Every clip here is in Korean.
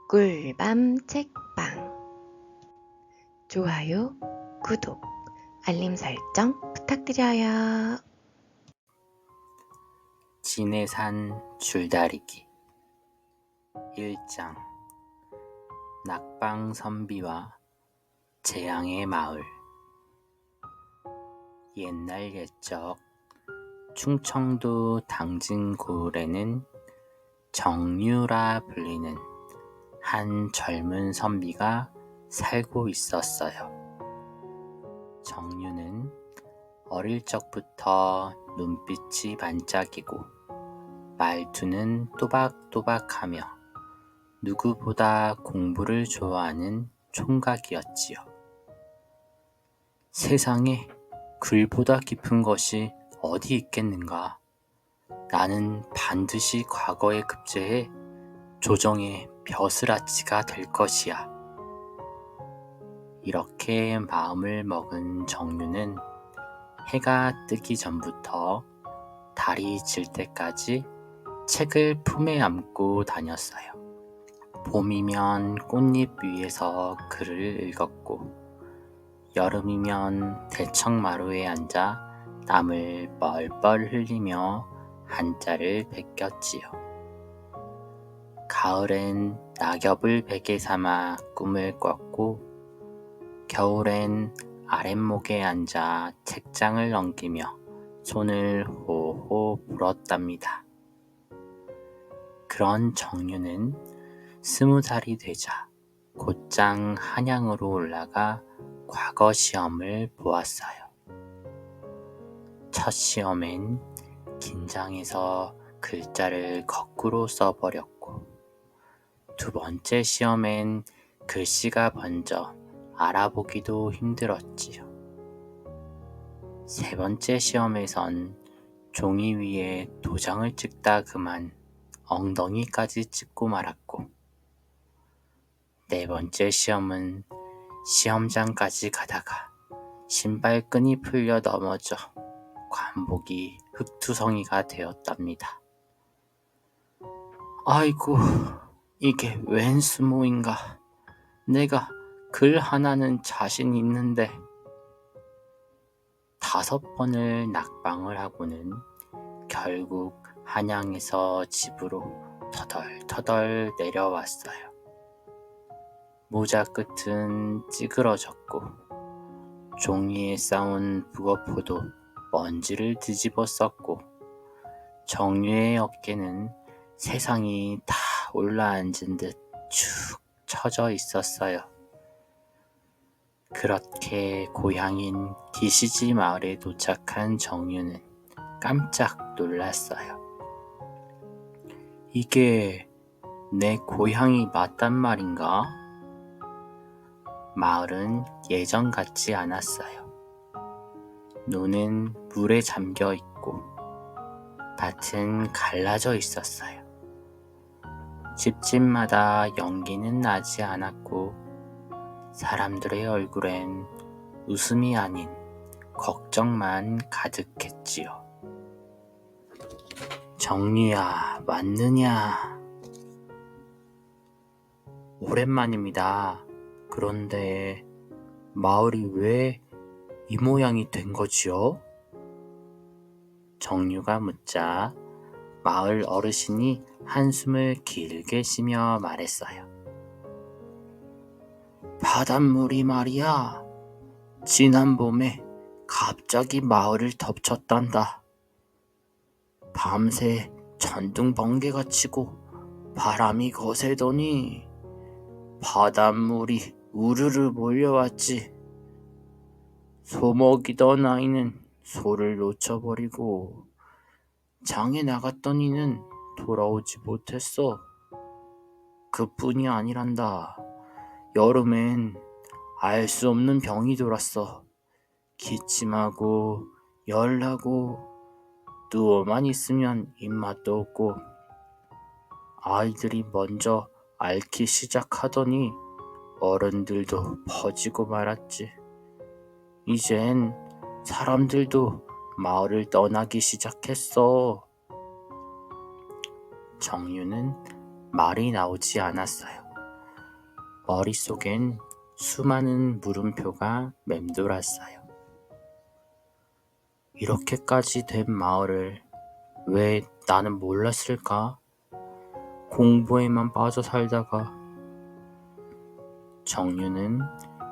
꿀밤 책방 좋아요, 구독, 알림 설정 부탁드려요. 진해산 줄다리기 1장 낙방선비와 재앙의 마을. 옛날 옛적 충청도 당진고을에는 정유라 불리는 한 젊은 선비가 살고 있었어요. 정유는 어릴 적부터 눈빛이 반짝이고 말투는 또박또박하며 누구보다 공부를 좋아하는 총각이었지요. 세상에 글보다 깊은 것이 어디 있겠는가. 나는 반드시 과거에 급제해 조정의 벼슬아치가 될 것이야. 이렇게 마음을 먹은 정유는 해가 뜨기 전부터 달이 질 때까지 책을 품에 안고 다녔어요. 봄이면 꽃잎 위에서 글을 읽었고, 여름이면 대청마루에 앉아 땀을 뻘뻘 흘리며 한자를 베꼈지요. 가을엔 낙엽을 베개 삼아 꿈을 꿨고, 겨울엔 아랫목에 앉아 책장을 넘기며 손을 호호 불었답니다. 그런 정유는 20살이 되자 곧장 한양으로 올라가 과거 시험을 보았어요. 첫 시험엔 긴장해서 글자를 거꾸로 써버렸고, 두 번째 시험엔 글씨가 번져 알아보기도 힘들었지요. 세 번째 시험에선 종이 위에 도장을 찍다 그만 엉덩이까지 찍고 말았고, 네 번째 시험은 시험장까지 가다가 신발끈이 풀려 넘어져 관복이 흙투성이가 되었답니다. 아이고, 이게 웬 수모인가. 내가 글 하나는 자신 있는데. 5번을 낙방을 하고는 결국 한양에서 집으로 터덜터덜 내려왔어요. 모자 끝은 찌그러졌고 종이에 쌓은 북어포도 먼지를 뒤집어 썼고, 정유의 어깨는 세상이 다 올라앉은 듯 축 처져 있었어요. 그렇게 고향인 기시지 마을에 도착한 정유는 깜짝 놀랐어요. 이게 내 고향이 맞단 말인가? 마을은 예전 같지 않았어요. 논은 물에 잠겨 있고 밭은 갈라져 있었어요. 집집마다 연기는 나지 않았고 사람들의 얼굴엔 웃음이 아닌 걱정만 가득했지요. 정유야, 왔느냐? 오랜만입니다. 그런데 마을이 왜 이 모양이 된 거지요? 정유가 묻자 마을 어르신이 한숨을 길게 쉬며 말했어요. 바닷물이 말이야, 지난 봄에 갑자기 마을을 덮쳤단다. 밤새 전등 번개가 치고 바람이 거세더니 바닷물이 우르르 몰려왔지. 소 먹이던 아이는 소를 놓쳐버리고 장에 나갔던 이는 돌아오지 못했어. 그뿐이 아니란다. 여름엔 알 수 없는 병이 돌았어. 기침하고 열나고 누워만 있으면 입맛도 없고, 아이들이 먼저 앓기 시작하더니 어른들도 퍼지고 말았지. 이젠 사람들도 마을을 떠나기 시작했어. 정유는 말이 나오지 않았어요. 머릿속엔 수많은 물음표가 맴돌았어요. 이렇게까지 된 마을을 왜 나는 몰랐을까? 공부에만 빠져 살다가. 정유는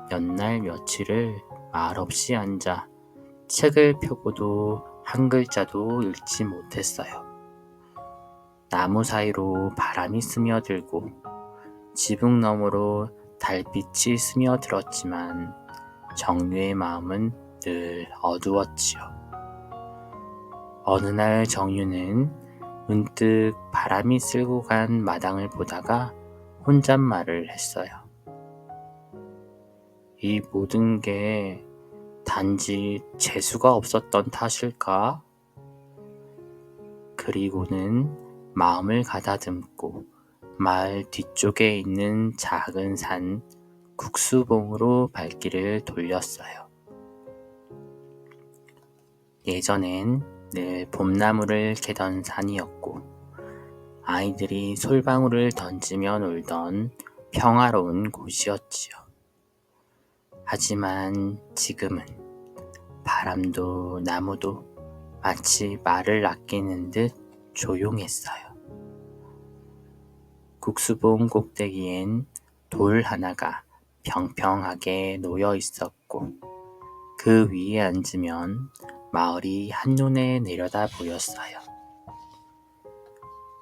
몇 날 며칠을 말없이 앉아 책을 펴고도 한 글자도 읽지 못했어요. 나무 사이로 바람이 스며들고 지붕 너머로 달빛이 스며들었지만 정유의 마음은 늘 어두웠지요. 어느 날 정유는 문득 바람이 쓸고 간 마당을 보다가 혼잣말을 했어요. 이 모든 게 단지 재수가 없었던 탓일까? 그리고는 마음을 가다듬고 마을 뒤쪽에 있는 작은 산 국수봉으로 발길을 돌렸어요. 예전엔 늘 봄나무를 캐던 산이었고 아이들이 솔방울을 던지며 놀던 평화로운 곳이었지요. 하지만 지금은 바람도 나무도 마치 말을 아끼는 듯 조용했어요. 국수봉 꼭대기엔 돌 하나가 평평하게 놓여 있었고 그 위에 앉으면 마을이 한눈에 내려다 보였어요.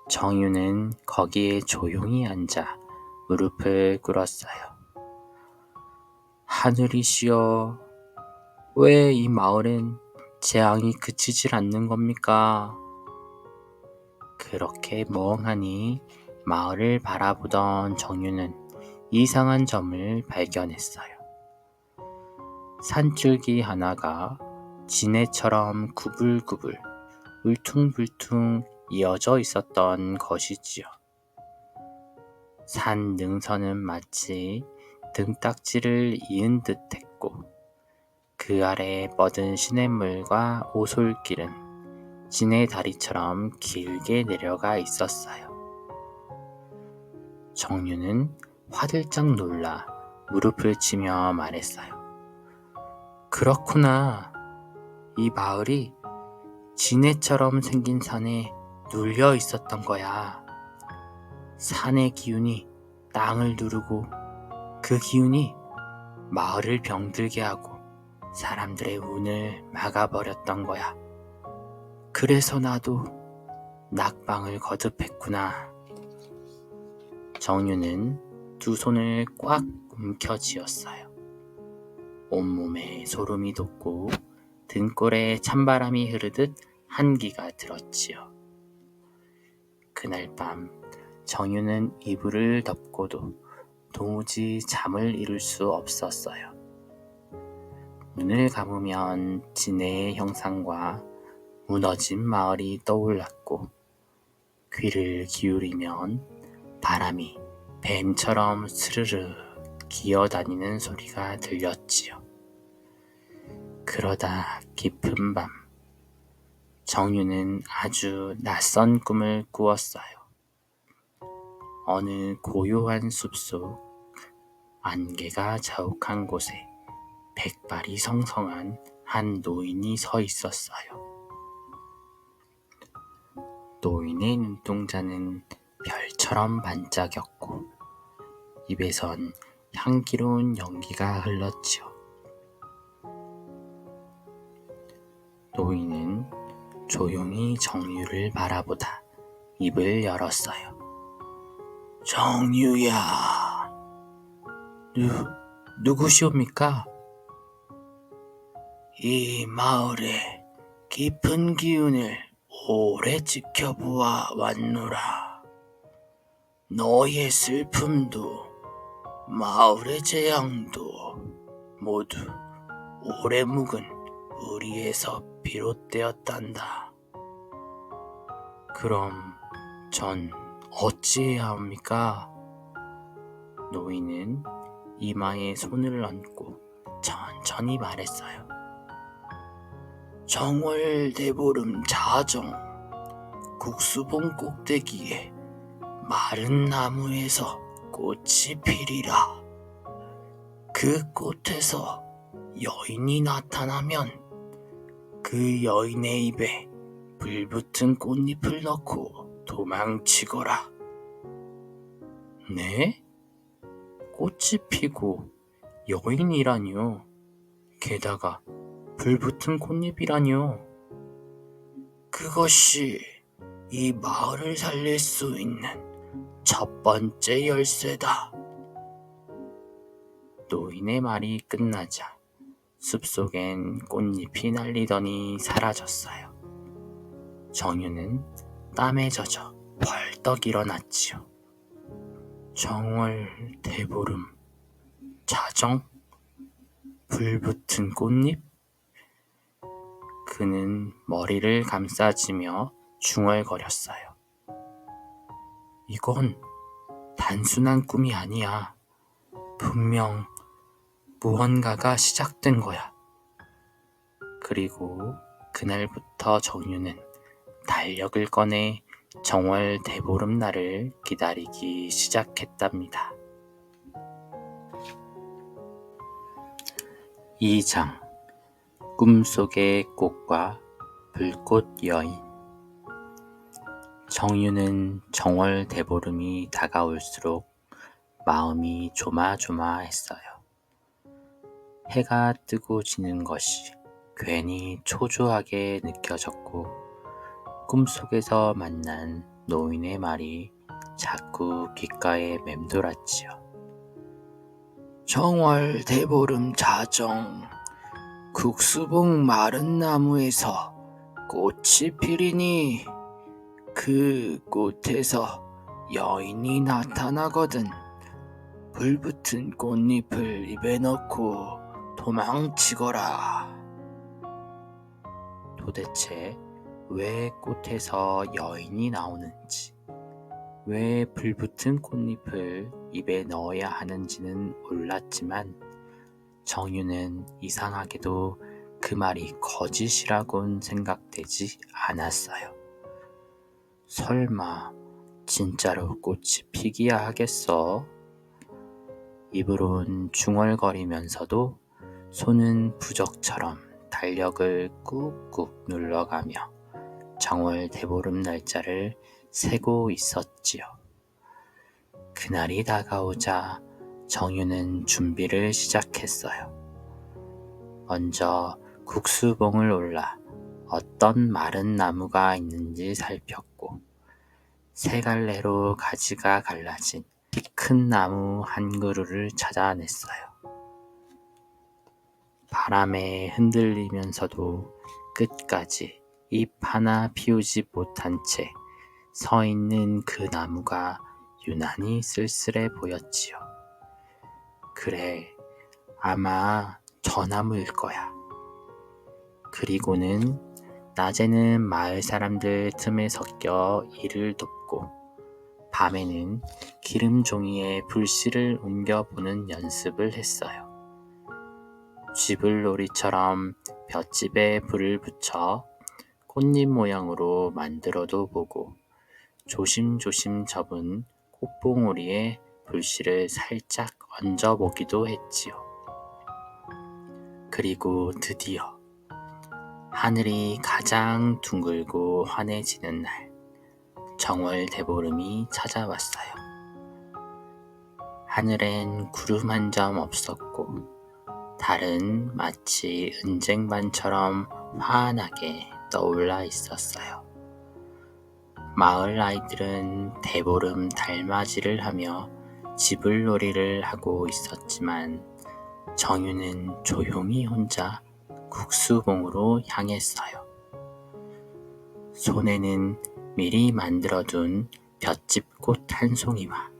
정유는 거기에 조용히 앉아 무릎을 꿇었어요. 하늘이시여, 왜 이 마을엔 재앙이 그치질 않는 겁니까? 그렇게 멍하니 마을을 바라보던 정유는 이상한 점을 발견했어요. 산줄기 하나가 지네처럼 구불구불 울퉁불퉁 이어져 있었던 것이지요. 산 능선은 마치 등딱지를 이은 듯 했고 그 아래 뻗은 시냇물과 오솔길은 지네 다리처럼 길게 내려가 있었어요. 정유는 화들짝 놀라 무릎을 치며 말했어요. 그렇구나. 이 마을이 지네처럼 생긴 산에 눌려 있었던 거야. 산의 기운이 땅을 누르고 그 기운이 마을을 병들게 하고 사람들의 운을 막아버렸던 거야. 그래서 나도 낙방을 거듭했구나. 정유는 두 손을 꽉 움켜쥐었어요. 온몸에 소름이 돋고 등골에 찬바람이 흐르듯 한기가 들었지요. 그날 밤 정유는 이불을 덮고도 도무지 잠을 이룰 수 없었어요. 눈을 감으면 진해의 형상과 무너진 마을이 떠올랐고 귀를 기울이면 바람이 뱀처럼 스르르 기어다니는 소리가 들렸지요. 그러다 깊은 밤 정유는 아주 낯선 꿈을 꾸었어요. 어느 고요한 숲속 안개가 자욱한 곳에 백발이 성성한 한 노인이 서 있었어요. 노인의 눈동자는 별처럼 반짝였고 입에선 향기로운 연기가 흘렀지요. 노인은 조용히 정유를 바라보다 입을 열었어요. 정유야, 누구시옵니까? 이 마을의 깊은 기운을 오래 지켜보아 왔노라. 너의 슬픔도 마을의 재앙도 모두 오래 묵은 우리에서 비롯되었단다. 그럼 전 어찌해야 합니까? 노인은 이마에 손을 얹고 천천히 말했어요. 정월대보름 자정 국수봉 꼭대기에 마른 나무에서 꽃이 피리라. 그 꽃에서 여인이 나타나면 그 여인의 입에 불붙은 꽃잎을 넣고 도망치거라. 네? 꽃이 피고 여인이라뇨. 게다가 불붙은 꽃잎이라뇨. 그것이 이 마을을 살릴 수 있는 첫 번째 열쇠다. 노인의 말이 끝나자 숲속엔 꽃잎이 날리더니 사라졌어요. 정유는 땀에 젖어 벌떡 일어났지요. 정월 대보름, 자정, 불붙은 꽃잎? 그는 머리를 감싸지며 중얼거렸어요. 이건 단순한 꿈이 아니야. 분명 무언가가 시작된 거야. 그리고 그날부터 정유는 달력을 꺼내 정월 대보름날을 기다리기 시작했답니다. 2장 꿈속의 꽃과 불꽃 여인. 정유는 정월 대보름이 다가올수록 마음이 조마조마했어요. 해가 뜨고 지는 것이 괜히 초조하게 느껴졌고 꿈속에서 만난 노인의 말이 자꾸 귓가에 맴돌았지요. 정월 대보름 자정, 국수봉 마른 나무에서 꽃이 피리니 그 꽃에서 여인이 나타나거든. 불붙은 꽃잎을 입에 넣고 도망치거라. 도대체 왜 꽃에서 여인이 나오는지, 왜 불붙은 꽃잎을 입에 넣어야 하는지는 몰랐지만 정유는 이상하게도 그 말이 거짓이라곤 생각되지 않았어요. 설마 진짜로 꽃이 피기야 하겠어? 입으론 중얼거리면서도 손은 부적처럼 달력을 꾹꾹 눌러가며 정월 대보름 날짜를 세고 있었지요. 그날이 다가오자 정유는 준비를 시작했어요. 먼저 국수봉을 올라 어떤 마른 나무가 있는지 살폈고 세 갈래로 가지가 갈라진 키 큰 나무 한 그루를 찾아냈어요. 바람에 흔들리면서도 끝까지 잎 하나 피우지 못한 채 서 있는 그 나무가 유난히 쓸쓸해 보였지요. 그래, 아마 저 나무일 거야. 그리고는 낮에는 마을 사람들 틈에 섞여 일을 돕고 밤에는 기름 종이에 불씨를 옮겨보는 연습을 했어요. 쥐불놀이처럼 볏짚에 불을 붙여 꽃잎 모양으로 만들어도 보고 조심조심 접은 꽃봉오리에 불씨를 살짝 얹어보기도 했지요. 그리고 드디어 하늘이 가장 둥글고 환해지는 날, 정월 대보름이 찾아왔어요. 하늘엔 구름 한 점 없었고 달은 마치 은쟁반처럼 환하게 떠올라 있었어요. 마을 아이들은 대보름 달맞이를 하며 쥐불놀이를 하고 있었지만 정유는 조용히 혼자 국수봉으로 향했어요. 손에는 미리 만들어둔 볏짚꽃 한 송이와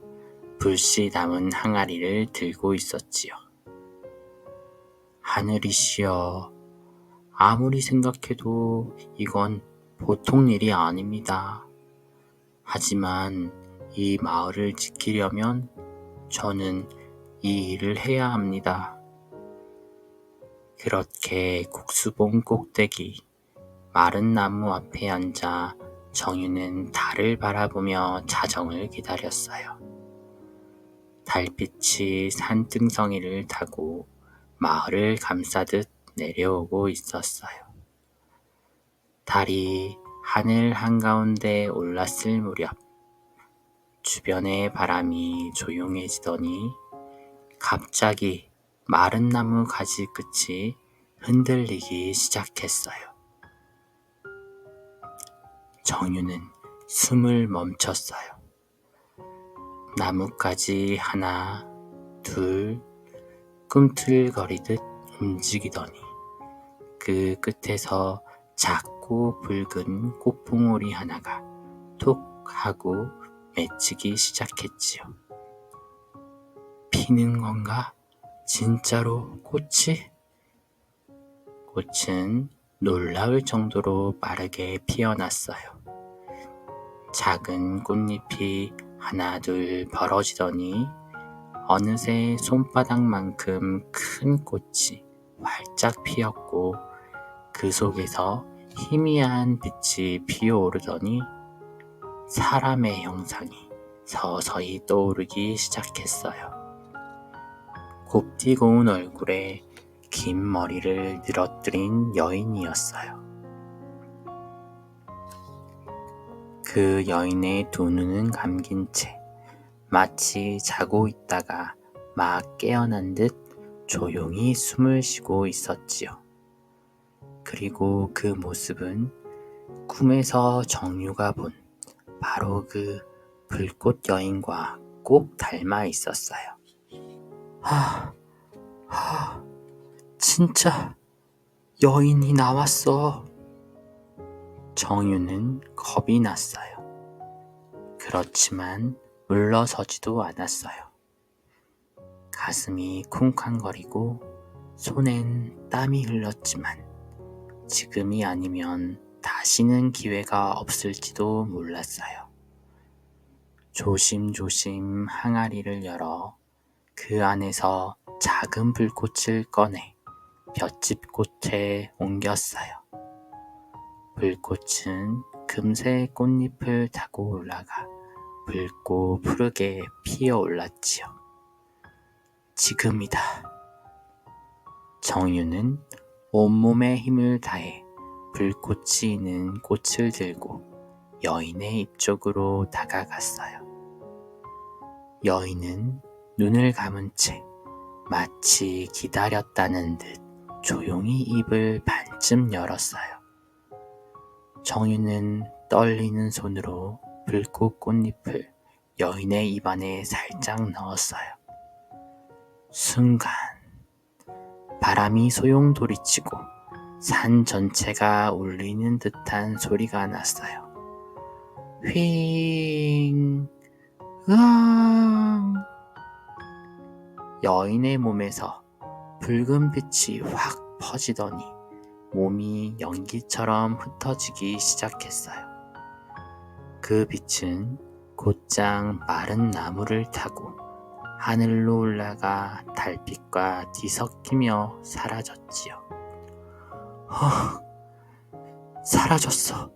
불씨 담은 항아리를 들고 있었지요. 하늘이시여, 아무리 생각해도 이건 보통 일이 아닙니다. 하지만 이 마을을 지키려면 저는 이 일을 해야 합니다. 그렇게 국수봉 꼭대기 마른 나무 앞에 앉아 정유는 달을 바라보며 자정을 기다렸어요. 달빛이 산등성이를 타고 마을을 감싸듯 내려오고 있었어요. 달이 하늘 한가운데 올랐을 무렵 주변의 바람이 조용해지더니 갑자기 마른 나무 가지 끝이 흔들리기 시작했어요. 정유는 숨을 멈췄어요. 나뭇가지 하나, 둘, 꿈틀거리듯 움직이더니 그 끝에서 작고 붉은 꽃봉오리 하나가 톡 하고 맺히기 시작했지요. 피는 건가? 진짜로 꽃이? 꽃은 놀라울 정도로 빠르게 피어났어요. 작은 꽃잎이 하나 둘 벌어지더니 어느새 손바닥만큼 큰 꽃이 활짝 피었고 그 속에서 희미한 빛이 피어오르더니 사람의 형상이 서서히 떠오르기 시작했어요. 곱디 고운 얼굴에 긴 머리를 늘어뜨린 여인이었어요. 그 여인의 두 눈은 감긴 채 마치 자고 있다가 막 깨어난 듯 조용히 숨을 쉬고 있었지요. 그리고 그 모습은 꿈에서 정유가 본 바로 그 불꽃 여인과 꼭 닮아 있었어요. 진짜 여인이 나왔어. 정유는 겁이 났어요. 그렇지만 물러서지도 않았어요. 가슴이 쿵쾅거리고 손엔 땀이 흘렀지만 지금이 아니면 다시는 기회가 없을지도 몰랐어요. 조심조심 항아리를 열어 그 안에서 작은 불꽃을 꺼내 볏짚꽃에 옮겼어요. 불꽃은 금세 꽃잎을 타고 올라가 붉고 푸르게 피어올랐지요. 지금이다. 정유는 온몸의 힘을 다해 불꽃이 있는 꽃을 들고 여인의 입 쪽으로 다가갔어요. 여인은 눈을 감은 채 마치 기다렸다는 듯 조용히 입을 반쯤 열었어요. 정유는 떨리는 손으로 불꽃 꽃잎을 여인의 입안에 살짝 넣었어요. 순간 바람이 소용돌이치고 산 전체가 울리는 듯한 소리가 났어요. 휘잉, 으앙. 여인의 몸에서 붉은 빛이 확 퍼지더니 몸이 연기처럼 흩어지기 시작했어요. 그 빛은 곧장 마른 나무를 타고 하늘로 올라가 달빛과 뒤섞이며 사라졌지요. 사라졌어.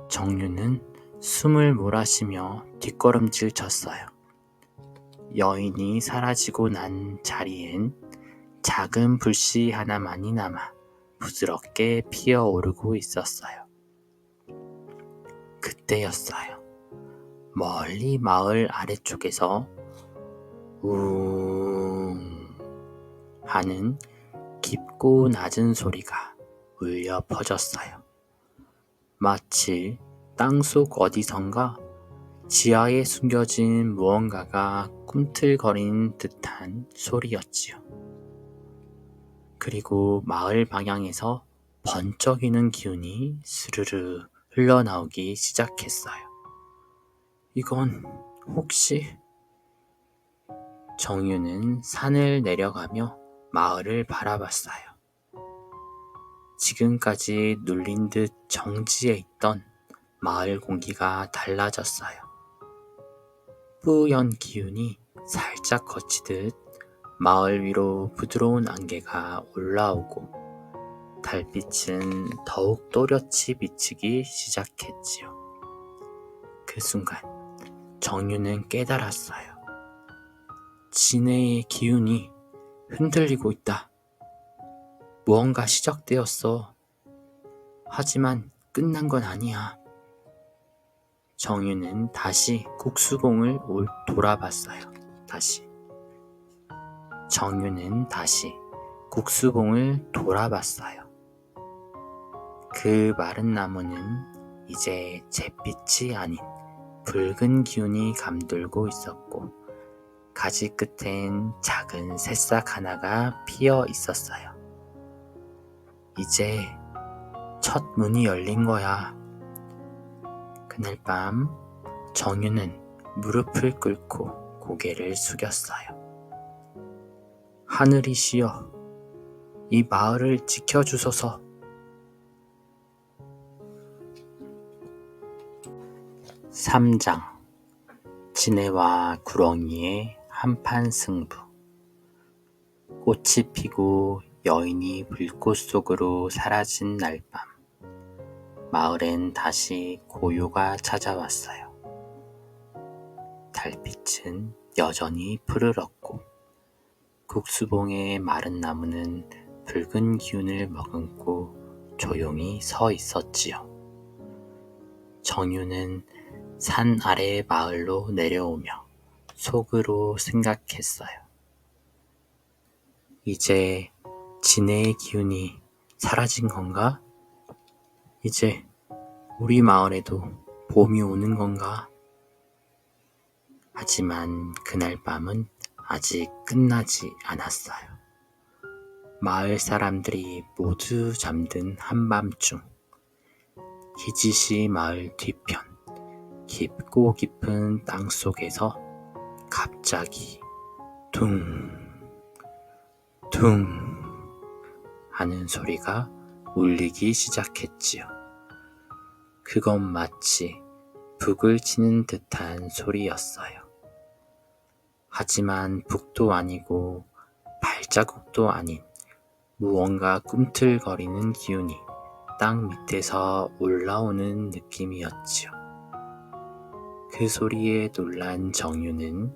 정유는 숨을 몰아쉬며 뒷걸음질 쳤어요. 여인이 사라지고 난 자리엔 작은 불씨 하나만이 남아 부드럽게 피어오르고 있었어요. 그때였어요. 멀리 마을 아래쪽에서 웅 하는 깊고 낮은 소리가 울려 퍼졌어요. 마치 땅속 어디선가 지하에 숨겨진 무언가가 꿈틀거리는 듯한 소리였지요. 그리고 마을 방향에서 번쩍이는 기운이 스르르 흘러나오기 시작했어요. 이건 혹시... 정유는 산을 내려가며 마을을 바라봤어요. 지금까지 눌린 듯 정지해 있던 마을 공기가 달라졌어요. 뿌연 기운이 살짝 거치듯 마을 위로 부드러운 안개가 올라오고 달빛은 더욱 또렷이 비치기 시작했지요. 그 순간 정유는 깨달았어요. 진해의 기운이 흔들리고 있다. 무언가 시작되었어. 하지만 끝난 건 아니야. 정유는 다시 국수봉을 돌아봤어요. 정유는 다시 국수봉을 돌아봤어요. 그 마른 나무는 이제 잿빛이 아닌 붉은 기운이 감돌고 있었고 가지 끝엔 작은 새싹 하나가 피어 있었어요. 이제 첫 문이 열린 거야. 그날 밤 정유는 무릎을 꿇고 고개를 숙였어요. 하늘이시여, 이 마을을 지켜주소서. (3장) 진해와 구렁이의 한판 승부. 꽃이 피고 여인이 불꽃 속으로 사라진 날밤, 마을엔 다시 고요가 찾아왔어요. 달빛은 여전히 푸르렀고 국수봉의 마른 나무는 붉은 기운을 머금고 조용히 서 있었지요. 정유는 산 아래의 마을로 내려오며 속으로 생각했어요. 이제 진해의 기운이 사라진 건가? 이제 우리 마을에도 봄이 오는 건가? 하지만 그날 밤은 아직 끝나지 않았어요. 마을 사람들이 모두 잠든 한밤중, 희지시 마을 뒤편 깊고 깊은 땅 속에서 갑자기 둥 하는 소리가 울리기 시작했지요. 그건 마치 북을 치는 듯한 소리였어요. 하지만 북도 아니고 발자국도 아닌 무언가 꿈틀거리는 기운이 땅 밑에서 올라오는 느낌이었지요. 그 소리에 놀란 정유는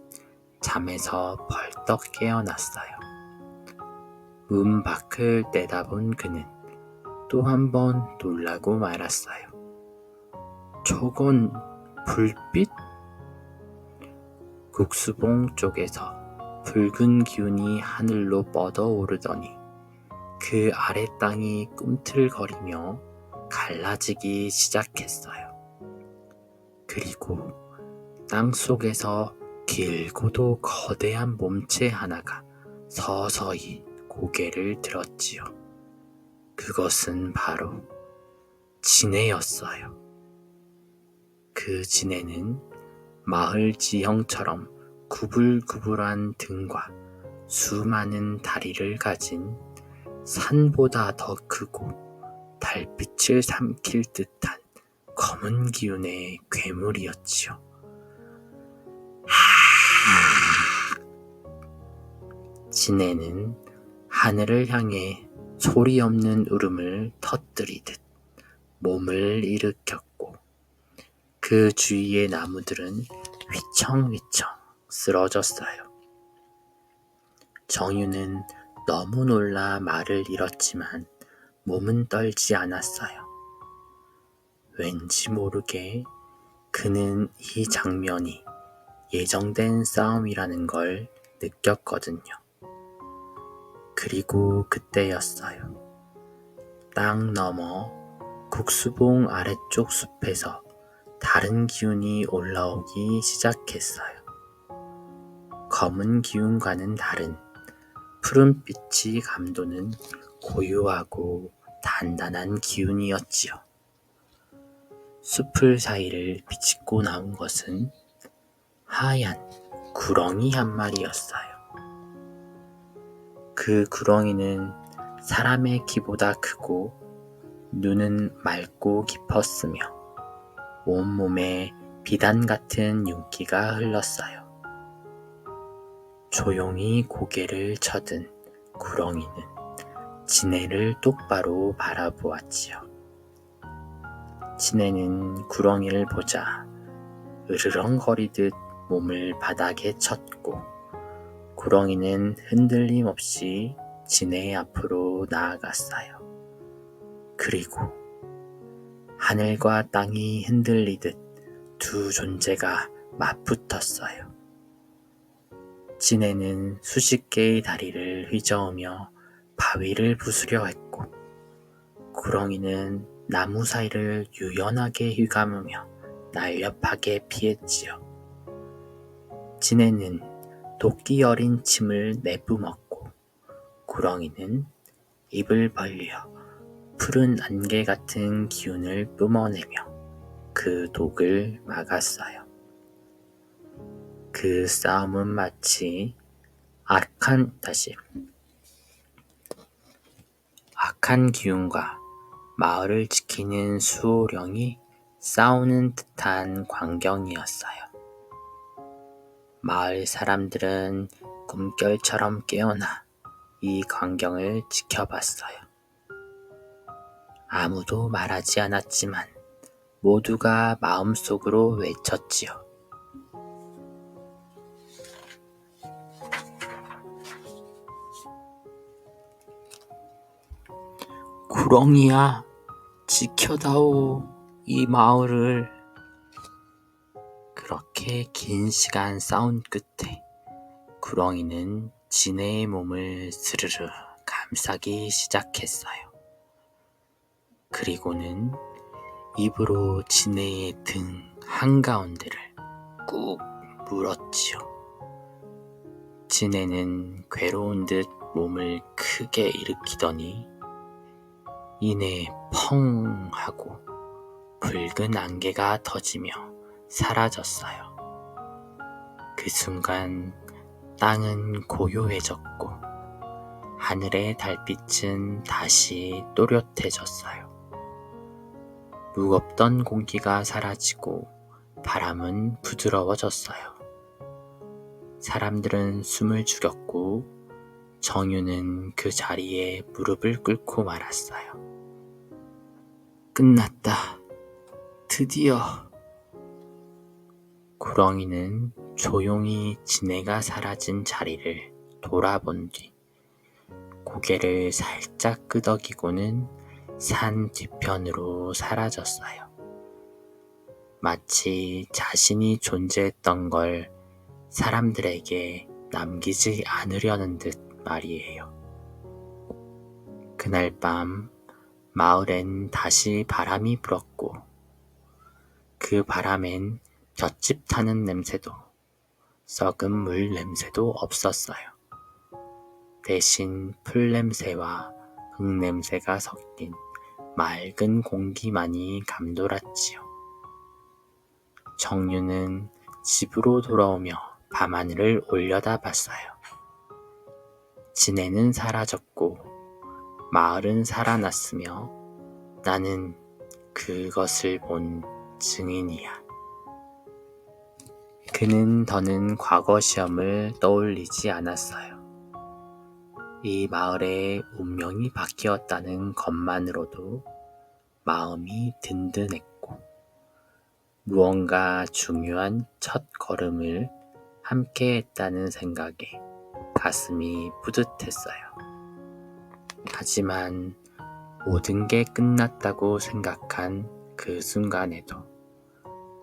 잠에서 벌떡 깨어났어요. 문 밖을 내다본 그는 또 한 번 놀라고 말았어요. 저건 불빛? 국수봉 쪽에서 붉은 기운이 하늘로 뻗어오르더니 그 아래 땅이 꿈틀거리며 갈라지기 시작했어요. 그리고 땅 속에서 길고도 거대한 몸체 하나가 서서히 고개를 들었지요. 그것은 바로 진해였어요. 그 진해는 마을 지형처럼 구불구불한 등과 수많은 다리를 가진 산보다 더 크고 달빛을 삼킬 듯한 검은 기운의 괴물이었지요. 진해는 하늘을 향해 소리 없는 울음을 터뜨리듯 몸을 일으켰고 그 주위의 나무들은 휘청휘청 쓰러졌어요. 정유는 너무 놀라 말을 잃었지만 몸은 떨지 않았어요. 왠지 모르게 그는 이 장면이 예정된 싸움이라는 걸 느꼈거든요. 그리고 그때였어요. 땅 너머 국수봉 아래쪽 숲에서 다른 기운이 올라오기 시작했어요. 검은 기운과는 다른 푸른빛이 감도는 고요하고 단단한 기운이었지요. 숲을 사이를 비집고 나온 것은 하얀 구렁이 한 마리였어요. 그 구렁이는 사람의 키보다 크고 눈은 맑고 깊었으며 온몸에 비단 같은 윤기가 흘렀어요. 조용히 고개를 쳐든 구렁이는 진해를 똑바로 바라보았지요. 진해는 구렁이를 보자 으르렁거리듯 몸을 바닥에 쳤고 구렁이는 흔들림 없이 진해 앞으로 나아갔어요. 그리고 하늘과 땅이 흔들리듯 두 존재가 맞붙었어요. 진해는 수십 개의 다리를 휘저으며 바위를 부수려 했고, 구렁이는 나무 사이를 유연하게 휘감으며 날렵하게 피했지요. 진해는 도끼 어린 침을 내뿜었고, 구렁이는 입을 벌려 푸른 안개 같은 기운을 뿜어내며 그 독을 막았어요. 그 싸움은 마치 악한 기운과 마을을 지키는 수호령이 싸우는 듯한 광경이었어요. 마을 사람들은 꿈결처럼 깨어나 이 광경을 지켜봤어요. 아무도 말하지 않았지만 모두가 마음속으로 외쳤지요. 구렁이야, 지켜다오, 이 마을을. 그렇게 긴 시간 싸운 끝에 구렁이는 진해의 몸을 스르르 감싸기 시작했어요. 그리고는 입으로 진해의 등 한가운데를 꾹 물었지요. 진해는 괴로운 듯 몸을 크게 일으키더니 이내 펑 하고 붉은 안개가 터지며 사라졌어요. 그 순간 땅은 고요해졌고 하늘의 달빛은 다시 또렷해졌어요. 무겁던 공기가 사라지고 바람은 부드러워졌어요. 사람들은 숨을 죽였고 정유는 그 자리에 무릎을 꿇고 말았어요. 끝났다. 드디어. 구렁이는 조용히 진해가 사라진 자리를 돌아본 뒤 고개를 살짝 끄덕이고는 산 뒤편으로 사라졌어요. 마치 자신이 존재했던 걸 사람들에게 남기지 않으려는 듯 말이에요. 그날 밤 마을엔 다시 바람이 불었고 그 바람엔 볏짚 타는 냄새도 썩은 물 냄새도 없었어요. 대신 풀 냄새와 흙 냄새가 섞인 맑은 공기만이 감돌았지요. 정유는 집으로 돌아오며 밤하늘을 올려다봤어요. 진해는 사라졌고 마을은 살아났으며 나는 그것을 본 증인이야. 그는 더는 과거 시험을 떠올리지 않았어요. 이 마을의 운명이 바뀌었다는 것만으로도 마음이 든든했고 무언가 중요한 첫 걸음을 함께 했다는 생각에 가슴이 뿌듯했어요. 하지만 모든 게 끝났다고 생각한 그 순간에도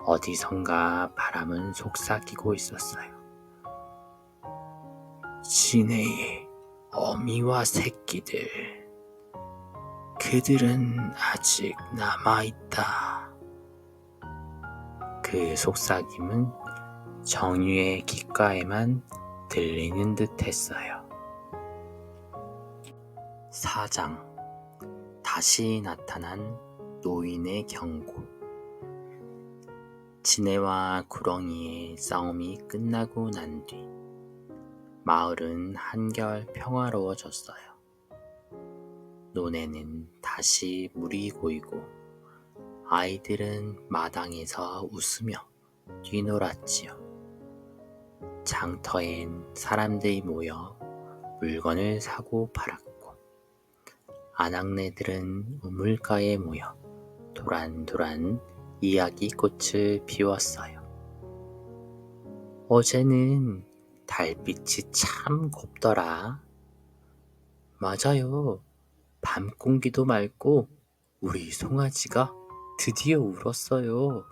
어디선가 바람은 속삭이고 있었어요. 진해의 어미와 새끼들, 그들은 아직 남아있다. 그 속삭임은 정유의 귓가에만 들리는 듯 했어요. 4장 다시 나타난 노인의 경고. 진해와 구렁이의 싸움이 끝나고 난 뒤 마을은 한결 평화로워졌어요. 논에는 다시 물이 고이고 아이들은 마당에서 웃으며 뛰놀았지요. 장터엔 사람들이 모여 물건을 사고 팔았고 아낙네들은 우물가에 모여 도란도란 이야기꽃을 피웠어요. 어제는 달빛이 참 곱더라. 맞아요. 밤 공기도 맑고 우리 송아지가 드디어 울었어요.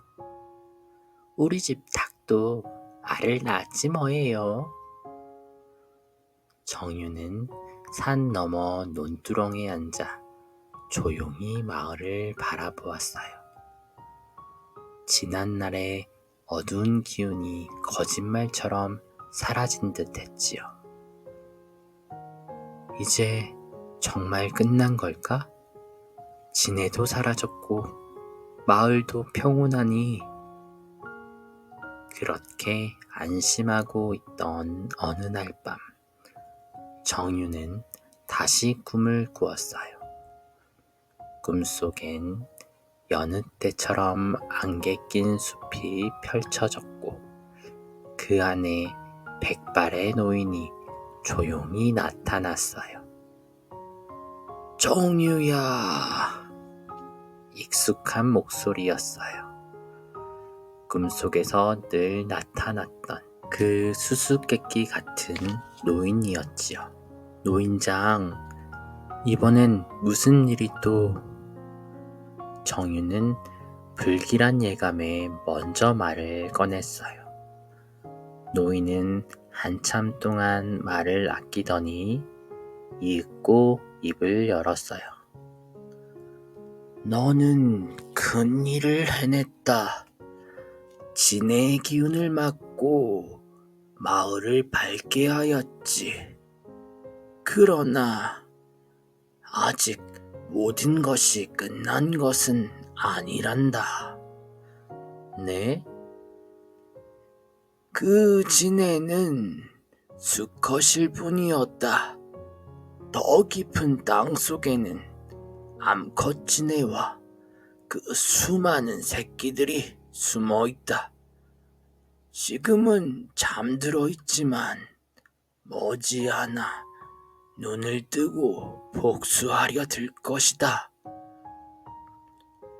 우리 집 닭도 알을 낳았지 뭐예요. 정유는 산 너머 논두렁에 앉아 조용히 마을을 바라보았어요. 지난날의 어두운 기운이 거짓말처럼 사라진 듯 했지요. 이제 정말 끝난 걸까? 지네도 사라졌고 마을도 평온하니. 그렇게 안심하고 있던 어느 날 밤, 정유는 다시 꿈을 꾸었어요. 꿈속엔 여느 때처럼 안개 낀 숲이 펼쳐졌고 그 안에 100발의 노인이 조용히 나타났어요. 정유야, 익숙한 목소리였어요. 꿈속에서 늘 나타났던 그 수수께끼 같은 노인이었지요. 노인장, 이번엔 무슨 일이 또? 정유는 불길한 예감에 먼저 말을 꺼냈어요. 노인은 한참 동안 말을 아끼더니 이윽고 입을 열었어요. 너는 큰 일을 해냈다. 지네의 기운을 막고 마을을 밝게 하였지. 그러나 아직 모든 것이 끝난 것은 아니란다. 네? 그 지네는 수컷일 뿐이었다. 더 깊은 땅 속에는 암컷 지네와 그 수많은 새끼들이 숨어 있다. 지금은 잠들어 있지만 머지않아 눈을 뜨고 복수하려 들 것이다.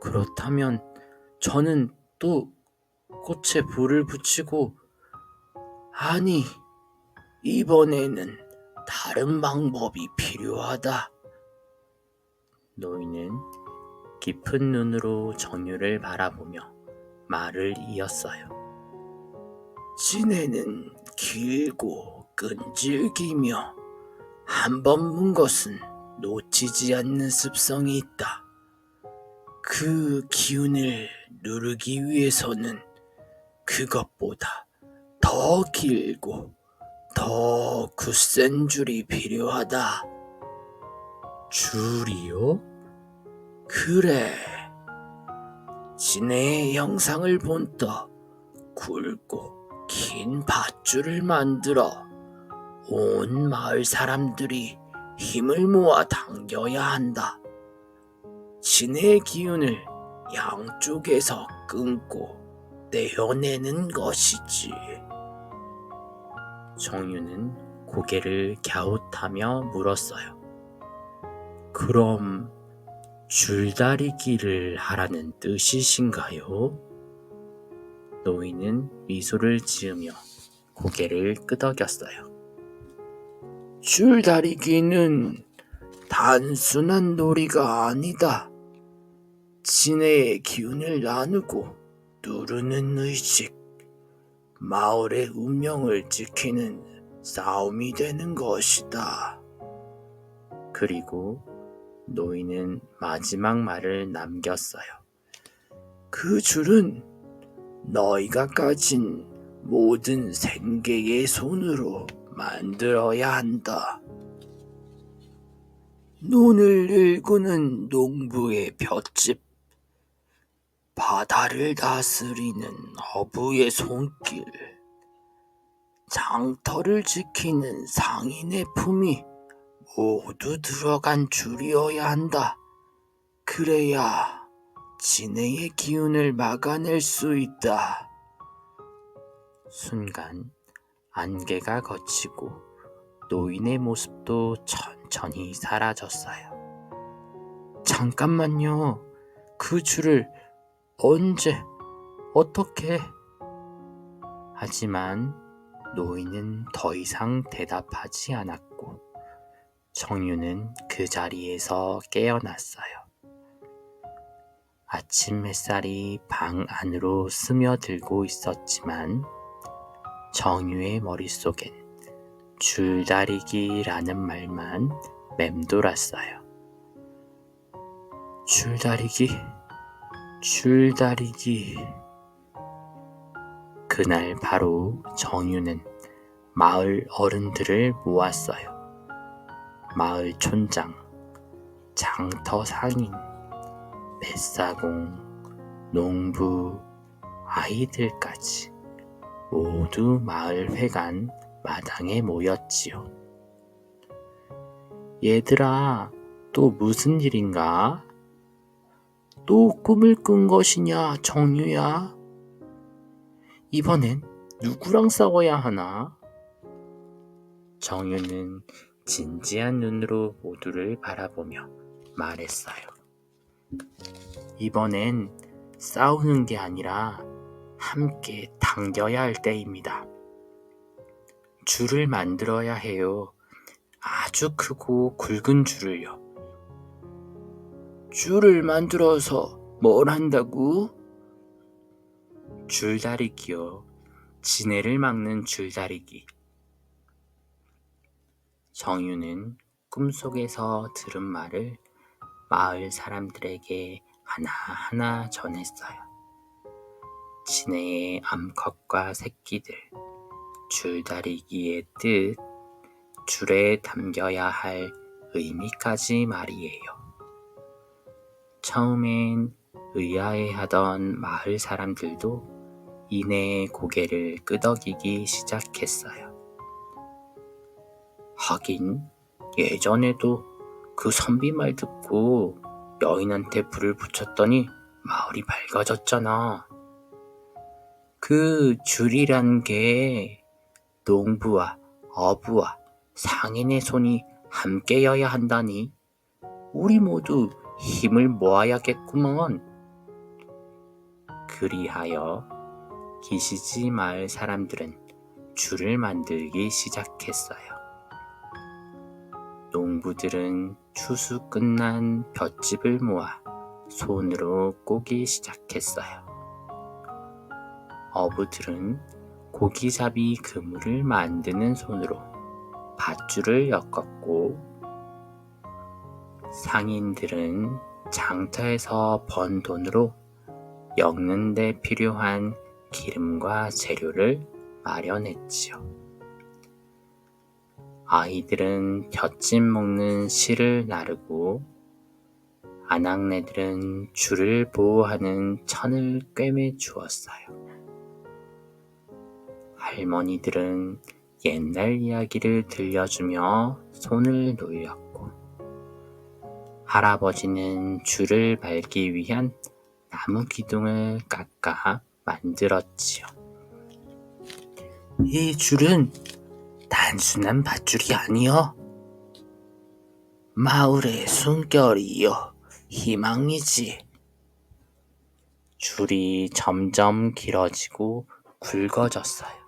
그렇다면 저는 또 꽃에 불을 붙이고, 아니, 이번에는 다른 방법이 필요하다. 노인은 깊은 눈으로 정유를 바라보며 말을 이었어요. 지네는 길고 끈질기며 한 번 문 것은 놓치지 않는 습성이 있다. 그 기운을 누르기 위해서는 그것보다 더 길고 더 굳센 줄이 필요하다. 줄이요? 그래. 지네의 형상을 본떠 굵고 긴 밧줄을 만들어 온 마을 사람들이 힘을 모아 당겨야 한다. 지네의 기운을 양쪽에서 끊고 떼어내는 것이지. 정유는 고개를 갸웃하며 물었어요. 그럼 줄다리기를 하라는 뜻이신가요? 노인은 미소를 지으며 고개를 끄덕였어요. 줄다리기는 단순한 놀이가 아니다. 지네의 기운을 나누고 누르는 의식, 마을의 운명을 지키는 싸움이 되는 것이다. 그리고 노인은 마지막 말을 남겼어요. 그 줄은 너희가 가진 모든 생계의 손으로 만들어야 한다. 눈을 일구는 농부의 볏짚, 바다를 다스리는 어부의 손길, 장터를 지키는 상인의 품이 모두 들어간 줄이어야 한다. 그래야 지네의 기운을 막아낼 수 있다. 순간 안개가 걷히고 노인의 모습도 천천히 사라졌어요. 잠깐만요. 그 줄을 언제, 어떻게? 하지만 노인은 더 이상 대답하지 않았고 정유는 그 자리에서 깨어났어요. 아침 햇살이 방 안으로 스며들고 있었지만 정유의 머릿속엔 줄다리기라는 말만 맴돌았어요. 줄다리기, 줄다리기. 그날 바로 정유는 마을 어른들을 모았어요. 마을 촌장, 장터 상인, 뱃사공, 농부, 아이들까지 모두 마을 회관 마당에 모였지요. 얘들아, 또 무슨 일인가? 또 꿈을 꾼 것이냐, 정유야? 이번엔 누구랑 싸워야 하나? 정유는 진지한 눈으로 모두를 바라보며 말했어요. 이번엔 싸우는 게 아니라 함께 당겨야 할 때입니다. 줄을 만들어야 해요. 아주 크고 굵은 줄을요. 줄을 만들어서 뭘 한다고? 줄다리기요. 지네를 막는 줄다리기. 정유는 꿈속에서 들은 말을 마을 사람들에게 하나하나 전했어요. 지네의 암컷과 새끼들, 줄다리기의 뜻, 줄에 담겨야 할 의미까지 말이에요. 처음엔 의아해하던 마을 사람들도 이내 고개를 끄덕이기 시작했어요. 하긴 예전에도 그 선비 말 듣고 여인한테 불을 붙였더니 마을이 밝아졌잖아. 그 줄이란 게 농부와 어부와 상인의 손이 함께여야 한다니 우리 모두 힘을 모아야겠구먼. 그리하여 기시지 마을 사람들은 줄을 만들기 시작했어요. 농부들은 추수 끝난 볏짚을 모아 손으로 꼬기 시작했어요. 어부들은 고기잡이 그물을 만드는 손으로 밧줄을 엮었고, 상인들은 장터에서 번 돈으로 엮는 데 필요한 기름과 재료를 마련했지요. 아이들은 볏짚 먹는 실을 나르고, 아낙네들은 줄을 보호하는 천을 꿰매 주었어요. 할머니들은 옛날 이야기를 들려주며 손을 놀렸고, 할아버지는 줄을 말기 위한 나무 기둥을 깎아 만들었지요. 이 줄은 단순한 밧줄이 아니여. 마을의 숨결이여 희망이지. 줄이 점점 길어지고 굵어졌어요.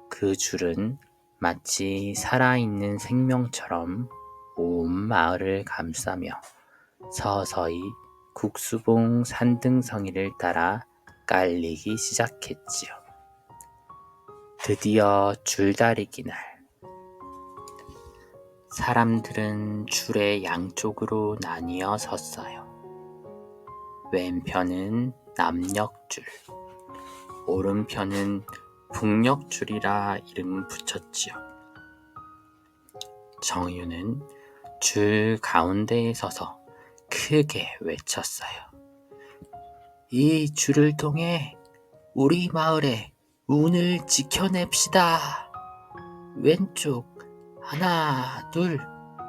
그 줄은 마치 살아있는 생명처럼 온 마을을 감싸며 서서히 국수봉 산등성이를 따라 깔리기 시작했지요. 드디어 줄다리기 날. 사람들은 줄의 양쪽으로 나뉘어 섰어요. 왼편은 남녘줄, 오른편은 북녘줄이라 이름 붙였지요. 정유는 줄 가운데에 서서 크게 외쳤어요. 이 줄을 통해 우리 마을의 운을 지켜냅시다. 왼쪽 하나 둘,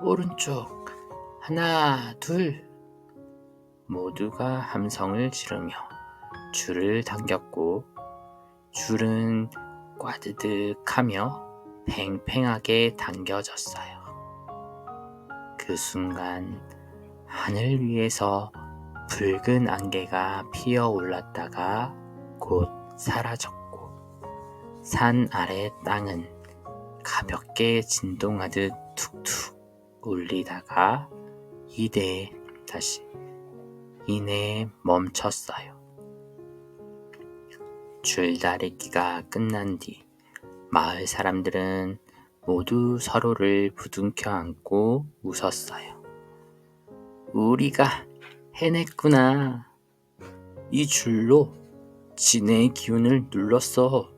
오른쪽 하나 둘. 모두가 함성을 지르며 줄을 당겼고, 줄은 꽈드득하며 팽팽하게 당겨졌어요. 그 순간 하늘 위에서 붉은 안개가 피어올랐다가 곧 사라졌고, 산 아래 땅은 가볍게 진동하듯 툭툭 울리다가 이내 멈췄어요. 줄다리기가 끝난 뒤 마을 사람들은 모두 서로를 부둥켜 안고 웃었어요. 우리가 해냈구나. 이 줄로 진해의 기운을 눌렀어.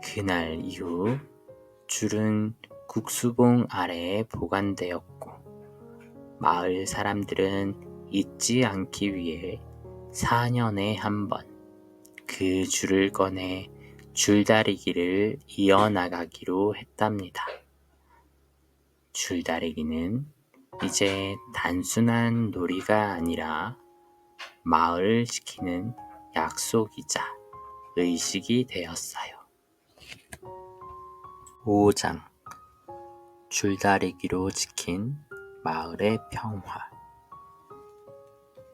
그날 이후 줄은 국수봉 아래에 보관되었고 마을 사람들은 잊지 않기 위해 4년에 한 번 그 줄을 꺼내 줄다리기를 이어나가기로 했답니다. 줄다리기는 이제 단순한 놀이가 아니라 마을을 지키는 약속이자 의식이 되었어요. 5장 줄다리기로 지킨 마을의 평화.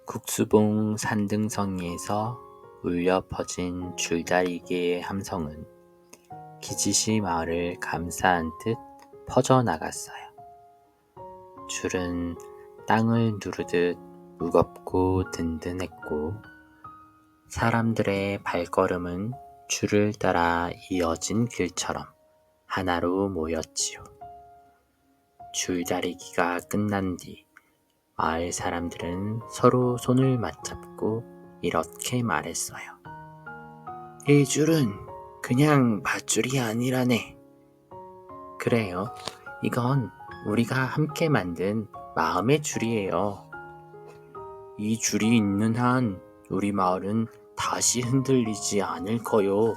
국수봉 산등성이에서 울려 퍼진 줄다리기의 함성은 기지시 마을을 감싸 안듯 퍼져나갔어요. 줄은 땅을 누르듯 무겁고 든든했고 사람들의 발걸음은 줄을 따라 이어진 길처럼 하나로 모였지요. 줄다리기가 끝난 뒤 마을 사람들은 서로 손을 맞잡고 이렇게 말했어요. 이 줄은 그냥 밧줄이 아니라네. 그래요. 이건 우리가 함께 만든 마음의 줄이에요. 이 줄이 있는 한 우리 마을은 다시 흔들리지 않을 거요.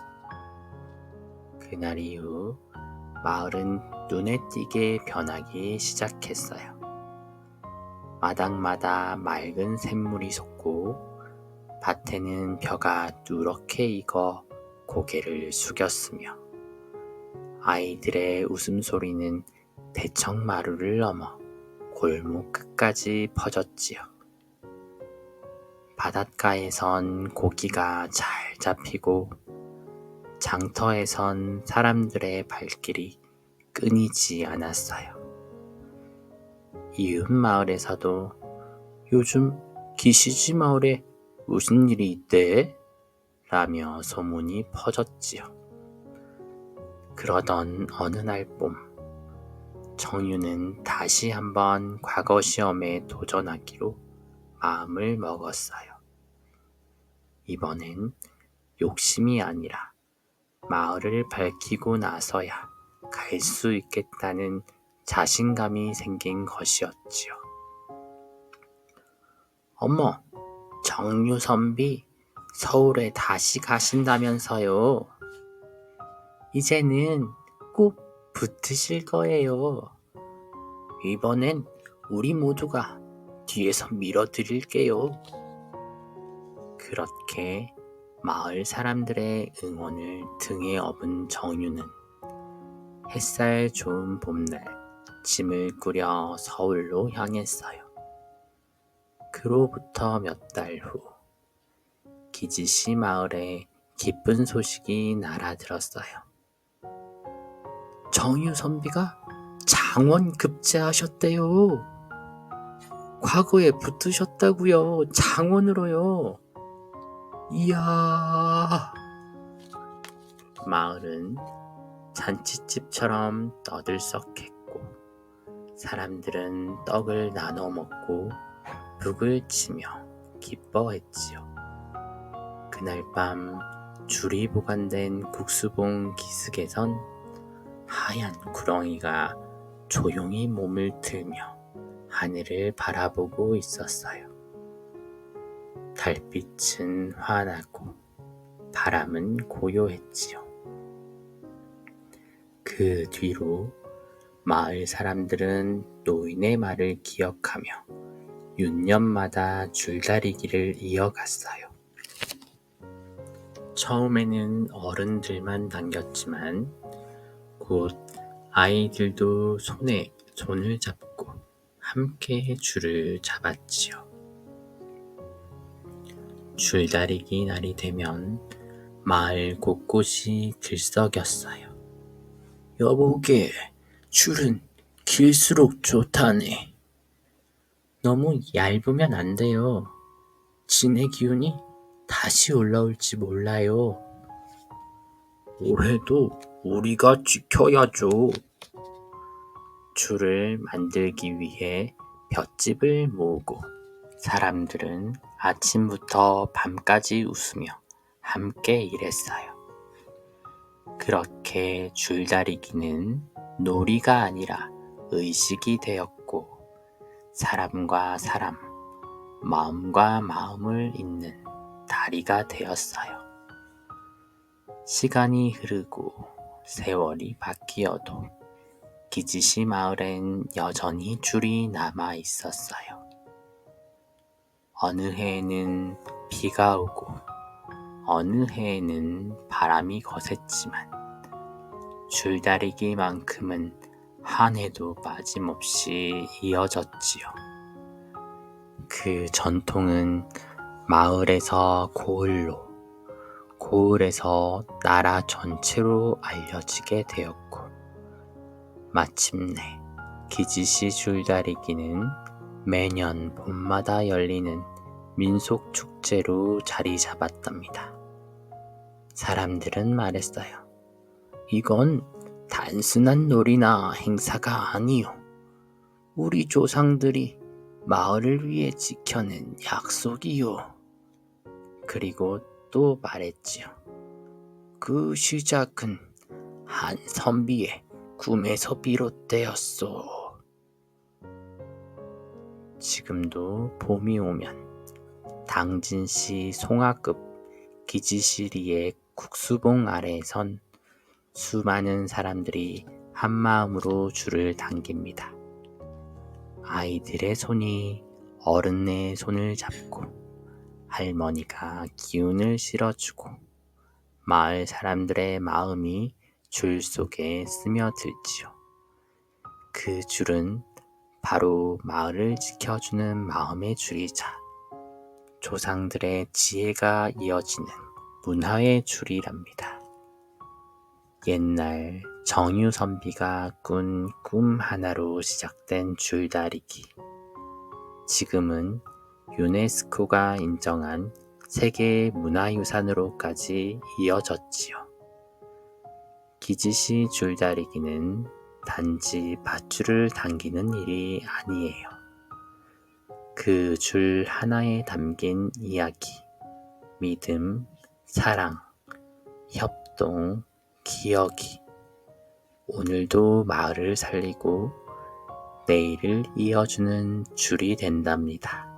그날 이후 마을은 눈에 띄게 변하기 시작했어요. 마당마다 맑은 샘물이 솟고 밭에는 벼가 누렇게 익어 고개를 숙였으며 아이들의 웃음소리는 대청마루를 넘어 골목 끝까지 퍼졌지요. 바닷가에선 고기가 잘 잡히고 장터에선 사람들의 발길이 끊이지 않았어요. 이웃 마을에서도 요즘 기시지 마을에 무슨 일이 있대? 라며 소문이 퍼졌지요. 그러던 어느 날 봄, 정유는 다시 한번 과거 시험에 도전하기로 마음을 먹었어요. 이번엔 욕심이 아니라 마을을 밝히고 나서야 갈 수 있겠다는 자신감이 생긴 것이었지요. 어머, 정유 선비 서울에 다시 가신다면서요. 이제는 꼭 붙으실 거예요. 이번엔 우리 모두가 뒤에서 밀어드릴게요. 그렇게 마을 사람들의 응원을 등에 업은 정유는 햇살 좋은 봄날 짐을 꾸려 서울로 향했어요. 그로부터 몇 달 후 기지시 마을에 기쁜 소식이 날아들었어요. 정유 선비가 장원 급제하셨대요. 과거에 붙으셨다고요. 장원으로요. 이야. 마을은 잔치집처럼 떠들썩했고 사람들은 떡을 나눠 먹고 북을 치며 기뻐했지요. 그날 밤 줄이 보관된 국수봉 기슭에선 하얀 구렁이가 조용히 몸을 들며 하늘을 바라보고 있었어요. 달빛은 환하고 바람은 고요했지요. 그 뒤로 마을 사람들은 노인의 말을 기억하며 윤년마다 줄다리기를 이어갔어요. 처음에는 어른들만 당겼지만 곧 아이들도 손에 손을 잡고 함께 줄을 잡았지요. 줄다리기 날이 되면 마을 곳곳이 들썩였어요. 여보게, 줄은 길수록 좋다네. 너무 얇으면 안 돼요. 진의 기운이 다시 올라올지 몰라요. 올해도 우리가 지켜야죠. 줄을 만들기 위해 볏짚을 모으고 사람들은 아침부터 밤까지 웃으며 함께 일했어요. 그렇게 줄다리기는 놀이가 아니라 의식이 되었고 사람과 사람, 마음과 마음을 잇는 다리가 되었어요. 시간이 흐르고 세월이 바뀌어도 기지시 마을엔 여전히 줄이 남아 있었어요. 어느 해에는 비가 오고 어느 해에는 바람이 거셌지만 줄다리기만큼은 한 해도 빠짐없이 이어졌지요. 그 전통은 마을에서 고을로, 고을에서 나라 전체로 알려지게 되었고 마침내 기지시 줄다리기는 매년 봄마다 열리는 민속 축제로 자리 잡았답니다. 사람들은 말했어요. 이건 단순한 놀이나 행사가 아니요. 우리 조상들이 마을을 위해 지켜낸 약속이요. 그리고 또 말했지요. 그 시작은 한 선비의 꿈에서 비롯되었소. 지금도 봄이 오면 당진시 송화급 기지시리의 국수봉 아래에 선 수많은 사람들이 한마음으로 줄을 당깁니다. 아이들의 손이 어른의 손을 잡고 할머니가 기운을 실어주고 마을 사람들의 마음이 줄 속에 스며들지요. 그 줄은 바로 마을을 지켜주는 마음의 줄이자 조상들의 지혜가 이어지는 문화의 줄이랍니다. 옛날 정유 선비가 꾼 꿈 하나로 시작된 줄다리기. 지금은 유네스코가 인정한 세계 문화유산으로까지 이어졌지요. 기지시 줄다리기는 단지 밧줄을 당기는 일이 아니에요. 그 줄 하나에 담긴 이야기, 믿음, 사랑, 협동, 기억이 오늘도 마을을 살리고 내일을 이어주는 줄이 된답니다.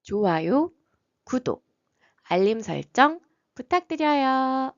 좋아요, 구독, 알림 설정 부탁드려요.